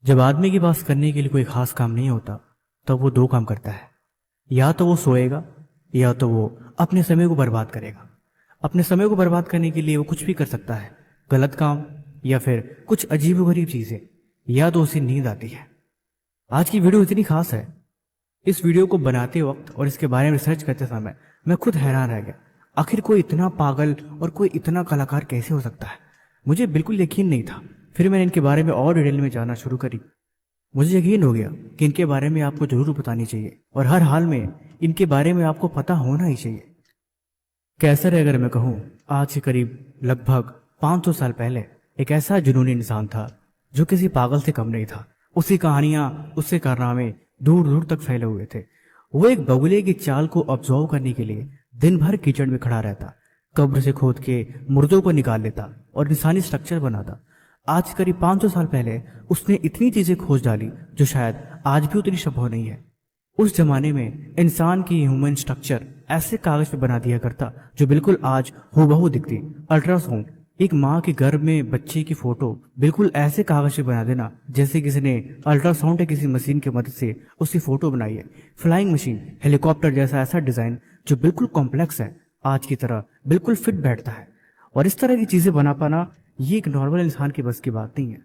जब आदमी के पास करने के लिए कोई खास काम नहीं होता तब वो दो काम करता है। या तो वो सोएगा या तो वो अपने समय को बर्बाद करेगा। अपने समय को बर्बाद करने के लिए वो कुछ भी कर सकता है, गलत काम या फिर कुछ अजीबोगरीब चीजें, या तो उसे नींद आती है। आज की वीडियो इतनी खास है, इस वीडियो को बनाते वक्त और इसके बारे में रिसर्च करते समय मैं खुद हैरान रह गया। आखिर कोई इतना पागल और कोई इतना कलाकार कैसे हो सकता है। मुझे बिल्कुल यकीन नहीं था। फिर मैंने इनके बारे में और डिटेल में जानना शुरू करी। मुझे यकीन हो गया कि इनके बारे में आपको जरूर बतानी चाहिए और हर हाल में इनके बारे में आपको पता होना ही चाहिए। कैसा है अगर मैं कहूँ, आज से करीब लगभग 500 साल पहले एक ऐसा जुनूनी इंसान था जो किसी पागल से कम नहीं था। उसकी कहानियां, उसके कारनामे दूर दूर तक फैले हुए थे। वो एक बगुले की चाल को ऑब्जर्व करने के लिए दिन भर कीचड़ में खड़ा रहता, कब्र से खोद के मुर्दों को निकाल लेता और इंसानी स्ट्रक्चर बनाता। आज करीब 500 साल पहले उसने इतनी चीजें खोज डाली जो शायद आज भी उतनी संभव नहीं है। उस जमाने में इंसान की ह्यूमन स्ट्रक्चर ऐसे कागज पे बना दिया करता जो बिल्कुल आज हूबहू दिखती। अल्ट्रासाउंड, एक माँ के गर्भ में बच्चे की फोटो बिल्कुल ऐसे कागज पे बना देना जैसे किसी ने अल्ट्रासाउंड या किसी मशीन की मदद से उसकी फोटो बनाई है। फ्लाइंग मशीन, हेलीकॉप्टर जैसा ऐसा डिजाइन जो बिल्कुल कॉम्प्लेक्स है, आज की तरह बिल्कुल फिट बैठता है। और इस तरह की चीजें बना पाना ये एक नॉर्मल इंसान की बस की बात नहीं है।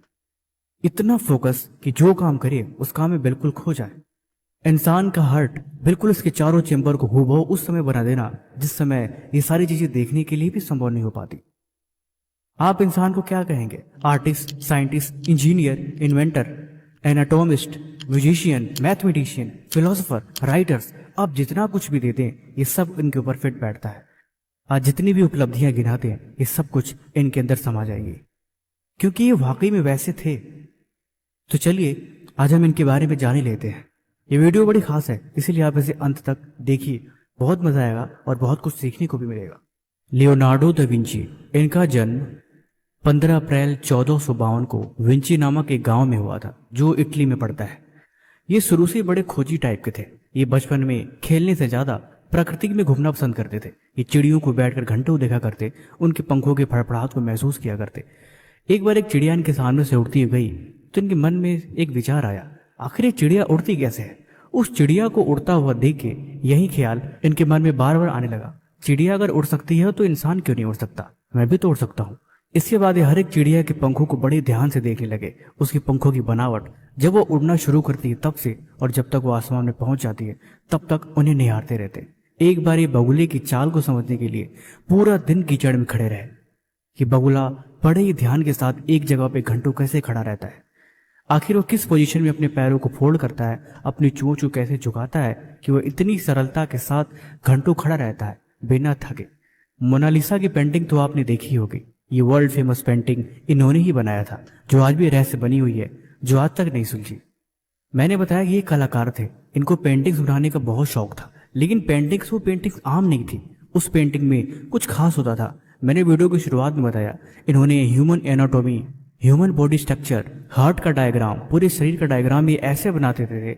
इतना फोकस कि जो काम करे उस काम में बिल्कुल खो जाए। इंसान का हार्ट बिल्कुल उसके चारों चेंबर को हूबहू उस समय बना देना जिस समय ये सारी चीजें देखने के लिए भी संभव नहीं हो पाती। आप इंसान को क्या कहेंगे? Artist, scientist, engineer, inventor, anatomist, musician, mathematician, philosopher, writers, आप जितना कुछ भी देते हैं ये सब इनके ऊपर फिट बैठता है। आज जितनी भी उपलब्धियां गिनाते हैं ये सब कुछ इनके अंदर समा जाएंगी क्योंकि ये वाकई में वैसे थे। तो चलिए आज हम इनके बारे में जान ही लेते हैं। ये वीडियो बड़ी खास है, इसीलिए आप इसे अंत तक देखिए, बहुत मजा आएगा और बहुत कुछ सीखने को भी मिलेगा। लियोनार्डो दा विंची, इनका जन्म 15 अप्रैल 1452 को विंची नामक एक गांव में हुआ था जो इटली में पड़ता है। ये शुरू से बड़े खोजी टाइप के थे। ये बचपन में खेलने से ज्यादा प्रकृति में घूमना पसंद करते थे। ये चिड़ियों को बैठकर घंटों देखा करते, उनके पंखों के फड़फड़ाहट को महसूस किया करते। एक बार एक चिड़िया इनके सामने से उड़ती गई तो इनके मन में एक विचार आया, आखिर ये चिड़िया उड़ती कैसे है। उस चिड़िया को उड़ता हुआ देख के यही ख्याल इनके मन में बार बार आने लगा, चिड़िया अगर उड़ सकती है तो इंसान क्यों नहीं उड़ सकता, मैं भी तो उड़ सकता हूँ। इसके बाद ये हर एक चिड़िया के पंखों को बड़े ध्यान से देखने लगे, उसकी पंखों की बनावट, जब वो उड़ना शुरू करती है तब से और जब तक वो आसमान में पहुंच जाती है तब तक उन्हें निहारते रहते। एक बार ये बगुले की चाल को समझने के लिए पूरा दिन कीचड़ में खड़े रहे कि बगुला बड़े ही ध्यान के साथ एक जगह पे घंटों कैसे खड़ा रहता है। आखिर वो किस पोजीशन में अपने पैरों को फोल्ड करता है, अपनी चोंच को कैसे झुकाता है कि वो इतनी सरलता के साथ घंटों खड़ा रहता है बिना थके। मोनालिसा की पेंटिंग तो आपने देखी होगी। ये वर्ल्ड फेमस पेंटिंग इन्होंने ही बनाया था जो आज भी रहस्य बनी हुई है, जो आज तक नहीं सुलझी। मैंने बताया कि ये कलाकार थे, इनको पेंटिंग्स बनाने का बहुत शौक था, लेकिन पेंटिंग्स वो पेंटिंग्स आम नहीं थी। उस पेंटिंग में कुछ खास होता था। मैंने वीडियो की शुरुआत में बताया, इन्होंने human anatomy, human body structure, heart का डायग्राम, पूरे शरीर का डायग्राम ये ऐसे बनाते थे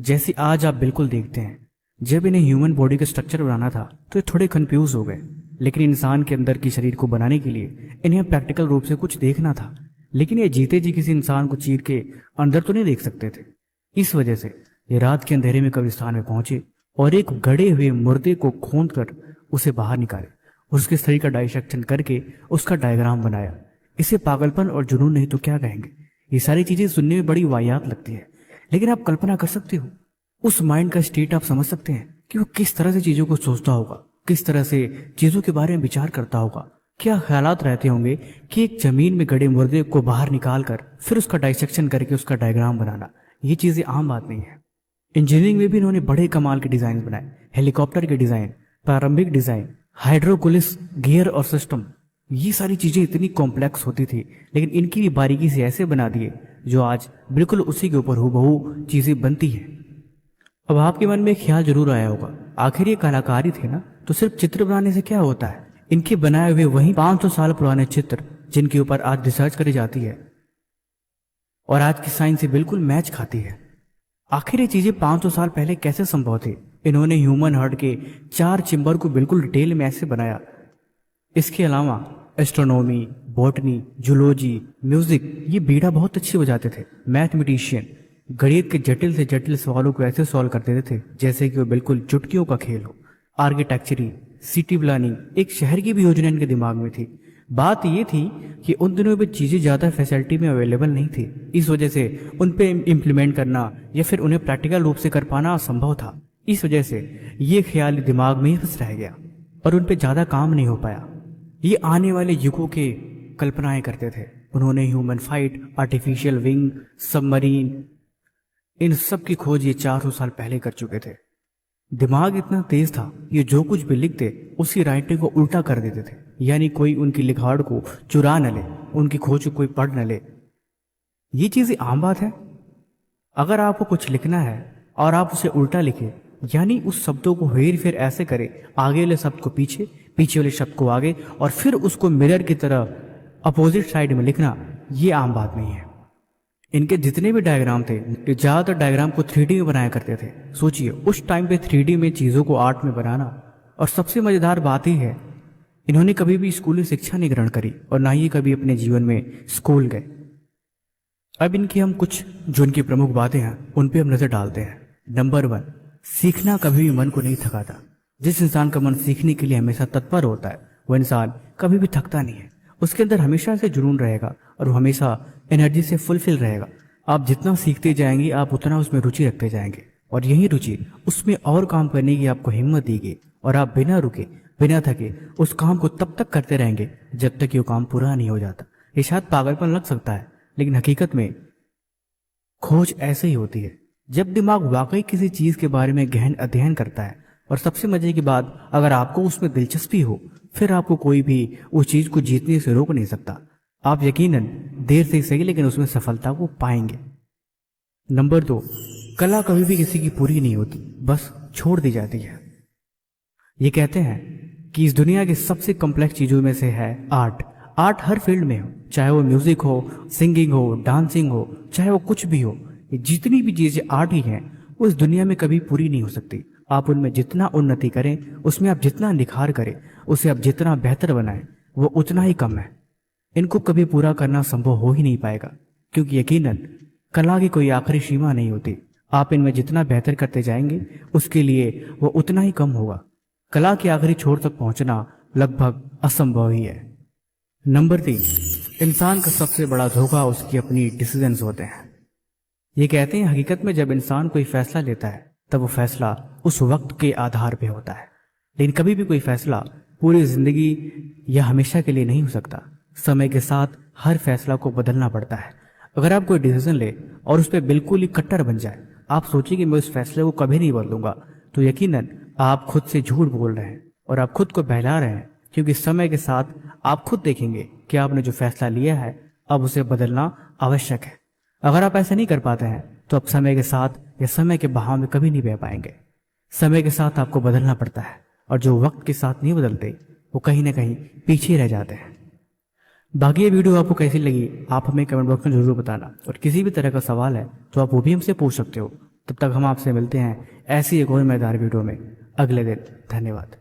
जैसे आज आप बिल्कुल देखते हैं। जब इन्हें ह्यूमन बॉडी का स्ट्रक्चर बनाना था तो ये थोड़े कंफ्यूज हो गए, लेकिन इंसान के अंदर की शरीर को बनाने के लिए इन्हें प्रैक्टिकल रूप से कुछ देखना था। लेकिन ये जीते जी किसी इंसान को चीर के अंदर तो नहीं देख सकते थे। इस वजह से ये रात के अंधेरे में कब्रिस्तान में पहुंचे और एक गड़े हुए मुर्दे को खोद कर उसे बाहर निकाले और उसके शरीर का डाइसेक्शन करके उसका डायग्राम बनाया। इसे पागलपन और जुनून नहीं तो क्या कहेंगे। ये सारी चीजें सुनने में बड़ी वाहियात लगती है, लेकिन आप कल्पना कर सकते हो उस माइंड का स्टेट, आप समझ सकते हैं कि वो किस तरह से चीजों को सोचता होगा, किस तरह से चीजों के बारे में विचार करता होगा, क्या ख्यालात रहते होंगे कि एक जमीन में गड़े मुर्दे को बाहर निकाल कर फिर उसका डाइसेक्शन करके उसका डायग्राम बनाना। ये चीजें आम बात नहीं है। इंजीनियरिंग में भी इन्होंने बड़े कमाल के डिजाइन बनाए, हेलीकॉप्टर के डिजाइन, प्रारंभिक डिजाइन, हाइड्रोकुलिस गियर और सिस्टम। ये सारी चीजें इतनी कॉम्प्लेक्स होती थी, लेकिन इनकी भी बारीकी से ऐसे बना दिए जो आज बिल्कुल उसी के ऊपर हूबहू चीजें बनती है। अब आपके मन में एक ख्याल जरूर आया होगा, आखिर ये कलाकार ही थे ना, तो सिर्फ चित्र बनाने से क्या होता है। इनके बनाए हुए वही 500 साल पुराने चित्र जिनके ऊपर आज रिसर्च करी जाती है और आज की साइंस से बिल्कुल मैच खाती है। आखिर ये चीजें 500 साल पहले कैसे संभव थी। इन्होंने ह्यूमन हार्ट के 4 चेंबर को बिल्कुल डिटेल में ऐसे बनाया। इसके अलावा एस्ट्रोनॉमी, बॉटनी, जूलॉजी, म्यूजिक, ये बीड़ा बहुत अच्छी बजाते थे। मैथमेटिशियन, गणित के जटिल से जटिल सवालों को ऐसे सॉल्व कर देते थे जैसे कि वो बिल्कुल चुटकियों का खेल हो। आर्किटेक्चरी, सिटी प्लानिंग, एक शहर की भी योजना इनके दिमाग में थी। बात ये थी कि उन दिनों में चीज़ें ज़्यादा फैसिलिटी में अवेलेबल नहीं थी, इस वजह से उन पे इम्प्लीमेंट करना या फिर उन्हें प्रैक्टिकल रूप से कर पाना असंभव था। इस वजह से ये ख्याल दिमाग में ही फंस रह गया और उन पे ज़्यादा काम नहीं हो पाया। ये आने वाले युगों के कल्पनाएं करते थे। उन्होंने human flight, artificial wing, submarine, इन सब की खोज ये 400 साल पहले कर चुके थे। दिमाग इतना तेज था, ये जो कुछ भी लिखते उसकी राइटिंग को उल्टा कर देते थे, यानी कोई उनकी लिखावट को चुरा न ले, उनकी खोज को कोई पढ़ न ले। ये चीज़ें आम बात है। अगर आपको कुछ लिखना है और आप उसे उल्टा लिखे, यानी उस शब्दों को हेर फेर ऐसे करे, आगे वाले शब्द को पीछे, पीछे वाले शब्द को आगे, और फिर उसको मिरर की तरह अपोजिट साइड में लिखना, ये आम बात नहीं है। इनके जितने भी डायग्राम थे, ये ज़्यादातर डायग्राम को 3D में बनाया करते थे। सोचिए उस टाइम पे 3D में चीज़ों को आर्ट में बनाना। और सबसे मज़ेदार बात ही है, इन्होंने कभी भी स्कूली शिक्षा नहीं ग्रहण करी और ना ही कभी अपने जीवन में स्कूल गए। अब इनकी हम कुछ जो इनकी प्रमुख बातें हैं उन पे हम नज़र डालते हैं। नंबर 1, सीखना कभी भी मन को नहीं थकाता। जिस इंसान का मन सीखने के लिए हमेशा तत्पर होता है, वो इंसान कभी भी थकता नहीं है। उसके अंदर हमेशा से जुनून रहेगा और वो हमेशा एनर्जी से फुलफिल रहेगा। आप जितना सीखते जाएंगे, आप उतना उसमें रुचि रखते जाएंगे, और यही रुचि उसमें और काम करने की आपको हिम्मत देगी, और आप बिना रुके, बिना थके उस काम को तब तक करते रहेंगे जब तक ये काम पूरा नहीं हो जाता। ये शायद पागलपन लग सकता है, लेकिन हकीकत में खोज ऐसे ही होती है। जब दिमाग वाकई किसी चीज के बारे में गहन अध्ययन करता है, और सबसे मजे की बात, अगर आपको उसमें दिलचस्पी हो, फिर आपको कोई भी उस चीज को जीतने से रोक नहीं सकता। आप यकीनन देर से सही, लेकिन उसमें सफलता को पाएंगे। नंबर 2, कला कभी भी किसी की पूरी नहीं होती, बस छोड़ दी जाती है। ये कहते हैं कि इस दुनिया की सबसे कॉम्प्लेक्स चीजों में से है आर्ट। आर्ट हर फील्ड में हो, चाहे वो म्यूजिक हो, सिंगिंग हो, डांसिंग हो, चाहे वो कुछ भी हो, ये जितनी भी चीजें आर्ट ही हैं, वो इस दुनिया में कभी पूरी नहीं हो सकती। आप उनमें जितना उन्नति करें, उसमें आप जितना निखार करें, उसे आप जितना बेहतर बनाएं, वो उतना ही कम है। इनको कभी पूरा करना संभव हो ही नहीं पाएगा, क्योंकि यकीनन कला की कोई आखिरी सीमा नहीं होती। आप इनमें जितना बेहतर करते जाएंगे, उसके लिए वो उतना ही कम होगा। कला के आखिरी छोर तक पहुंचना लगभग असंभव ही है। नंबर 3, इंसान का सबसे बड़ा धोखा उसकी अपनी डिसीजंस होते हैं। ये कहते हैं हकीकत में जब इंसान कोई फैसला लेता है, तब वो फैसला उस वक्त के आधार पे होता है, लेकिन कभी भी कोई फैसला पूरी जिंदगी या हमेशा के लिए नहीं हो सकता। समय के साथ हर फैसला को बदलना पड़ता है। अगर आप कोई डिसीजन ले और उस पर बिल्कुल ही कट्टर बन जाए, आप सोचिए कि मैं उस फैसले को कभी नहीं बदलूंगा, तो यकीनन आप खुद से झूठ बोल रहे हैं और आप खुद को बहला रहे हैं, क्योंकि समय के साथ आप खुद देखेंगे कि आपने जो फैसला लिया है, अब उसे बदलना आवश्यक है। अगर आप ऐसा नहीं कर पाते हैं, तो आप समय के साथ या समय के बहाव में कभी नहीं बह पाएंगे। समय के साथ आपको बदलना पड़ता है, और जो वक्त के साथ नहीं बदलते, वो कहीं ना कहीं पीछे रह जाते हैं। बाकी ये वीडियो आपको कैसी लगी, आप हमें कमेंट बॉक्स में जरूर बताना, और किसी भी तरह का सवाल है तो आप वो भी हमसे पूछ सकते हो। तब तक हम आपसे मिलते हैं ऐसी एक और मजेदार वीडियो में अगले दिन। धन्यवाद।